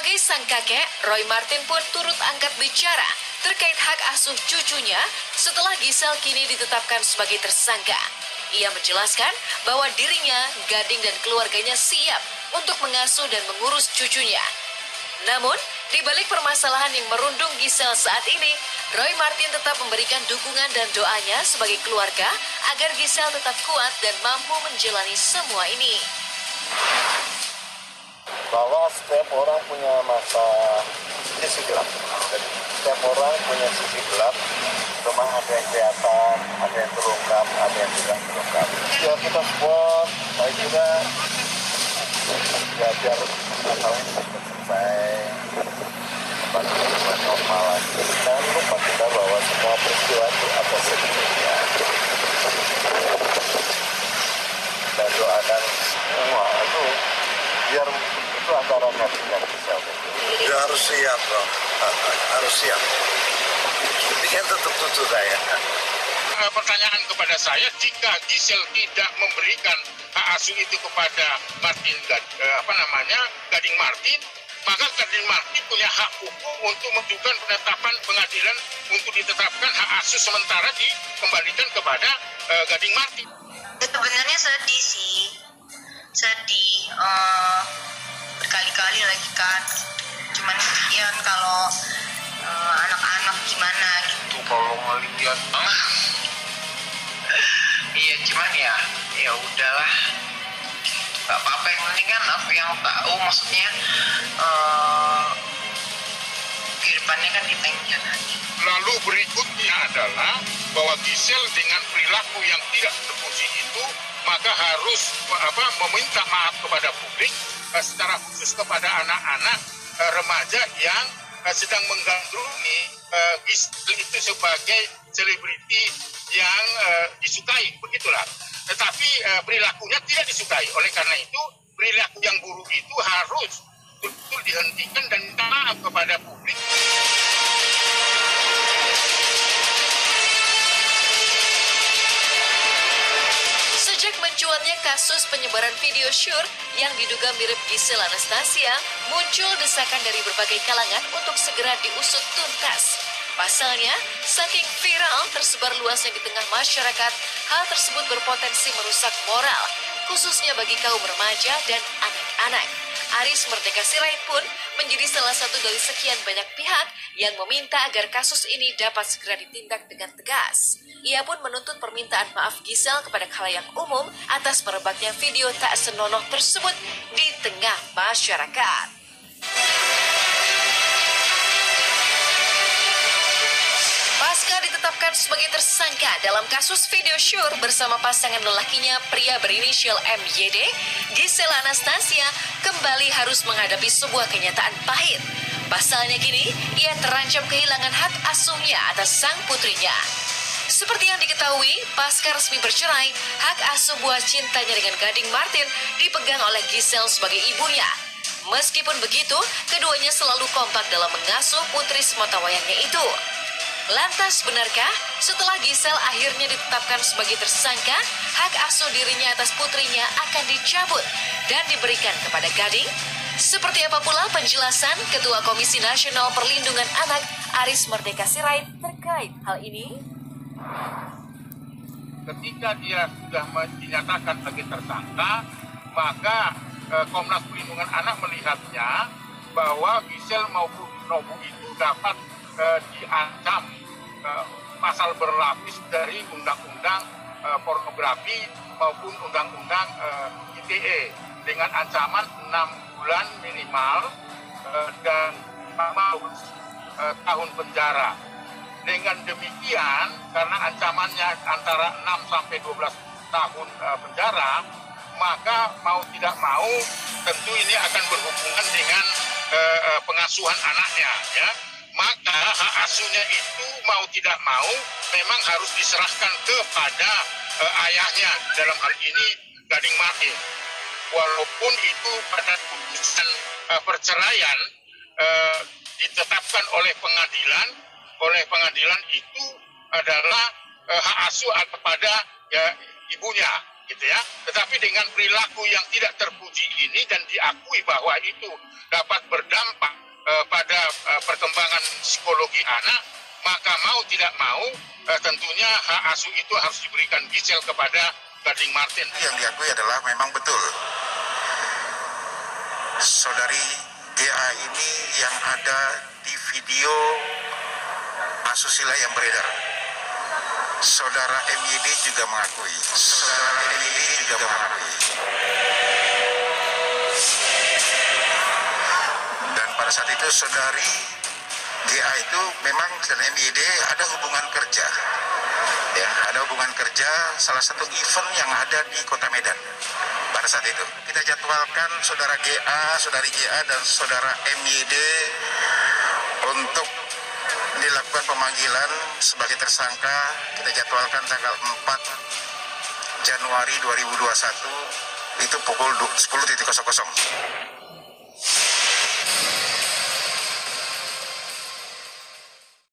Sebagai sang kakek, Roy Martin pun turut angkat bicara terkait hak asuh cucunya setelah Giselle kini ditetapkan sebagai tersangka. Ia menjelaskan bahwa dirinya, Gading dan keluarganya siap untuk mengasuh dan mengurus cucunya. Namun, di balik permasalahan yang merundung Giselle saat ini, Roy Martin tetap memberikan dukungan dan doanya sebagai keluarga agar Giselle tetap kuat dan mampu menjalani semua ini. Bahwa setiap orang punya masa sisi gelap. Setiap orang punya sisi gelap. Memang ada yang kelihatan, ada yang terungkap, ada yang tidak terungkap. Biar kita support, baik juga. Ya biar masalah ini cepat selesai. Kembali normal lagi. Jangan lupa kita bahwa semua peristiwa itu ada sedihnya. Dan doakan semua itu biar itu antara Gading dan Giselle. Ya harus siap dong, harus siap. Ini kan tetap tutup saya. Pertanyaan kepada saya, jika Giselle tidak memberikan hak asuh itu kepada Gading Martin, maka Gading Martin punya hak hukum untuk mengajukan penetapan pengadilan untuk ditetapkan hak asuh sementara dikembalikan kepada Gading Martin. Sebenarnya sedih sih, berkali-kali lagi kan. Cuman kemudian kalau anak-anak gimana gitu. Kalau ngelihat Iya cuman ya udahlah, nggak apa-apa, yang penting kan aku yang tahu, maksudnya kehidupannya kan kita yang jalani. Lalu berikutnya adalah bahwa Giselle dengan perilaku yang tidak terpuji itu maka harus meminta maaf kepada publik, secara khusus kepada anak-anak remaja yang sedang menggandrungi Giselle itu sebagai selebriti yang disukai, begitulah. Tetapi perilakunya tidak disukai. Oleh karena itu perilaku yang buruk itu harus betul dihentikan dan minta maaf kepada publik. Sejak mencuatnya kasus penyebaran video syur yang diduga mirip Giselle Anastasia, muncul desakan dari berbagai kalangan untuk segera diusut tuntas. Pasalnya, saking viral tersebar luasnya di tengah masyarakat, hal tersebut berpotensi merusak moral, khususnya bagi kaum remaja dan anak-anak. Aris Merdeka Sirait pun menjadi salah satu dari sekian banyak pihak yang meminta agar kasus ini dapat segera ditindak dengan tegas. Ia pun menuntut permintaan maaf Giselle kepada khalayak umum atas merebaknya video tak senonoh tersebut di tengah masyarakat. Pasca ditetapkan sebagai tersangka dalam kasus video syur bersama pasangan lelakinya pria berinisial MYD, Giselle Anastasia kembali harus menghadapi sebuah kenyataan pahit. Pasalnya kini, ia terancam kehilangan hak asuhnya atas sang putrinya. Seperti yang diketahui, pasca resmi bercerai, hak asuh buah cintanya dengan Gading Martin dipegang oleh Giselle sebagai ibunya. Meskipun begitu, keduanya selalu kompak dalam mengasuh putri sematawayangnya itu. Lantas benarkah setelah Giselle akhirnya ditetapkan sebagai tersangka, hak asuh dirinya atas putrinya akan dicabut dan diberikan kepada Gading? Seperti apa pula penjelasan Ketua Komisi Nasional Perlindungan Anak Aris Merdeka Sirait terkait hal ini? Ketika dia sudah dinyatakan sebagai tersangka, maka Komnas Perlindungan Anak melihatnya bahwa Giselle maupun Nobu itu dapat diancam pasal berlapis dari undang-undang pornografi maupun undang-undang ITE dengan ancaman 6 bulan minimal dan tahun penjara. Dengan demikian, karena ancamannya antara 6 sampai 12 tahun penjara, maka mau tidak mau tentu ini akan berhubungan dengan pengasuhan anaknya, ya. Maka hak asuhnya itu mau tidak mau memang harus diserahkan kepada ayahnya, dalam hal ini Gading Martin. Walaupun itu pada putusan perceraian ditetapkan oleh pengadilan itu adalah hak asuh kepada ibunya, gitu ya. Tetapi dengan perilaku yang tidak terpuji ini dan diakui bahwa itu dapat berdampak pada perkembangan psikologi anak, maka mau tidak mau tentunya hak asuh itu harus diberikan Gisel kepada Gading Marten. Yang diakui adalah memang betul saudari GA ini yang ada di video asusila yang beredar. Saudara MYD juga mengakui. Dan pada saat itu saudari GA itu memang dan MYD ada hubungan kerja. Ya, ada hubungan kerja salah satu event yang ada di Kota Medan. Pada saat itu kita jadwalkan saudara GA, saudari GA dan saudara MYD untuk dilakukan pemanggilan sebagai tersangka. Kita jadwalkan tanggal 4 Januari 2021 itu pukul 10.00.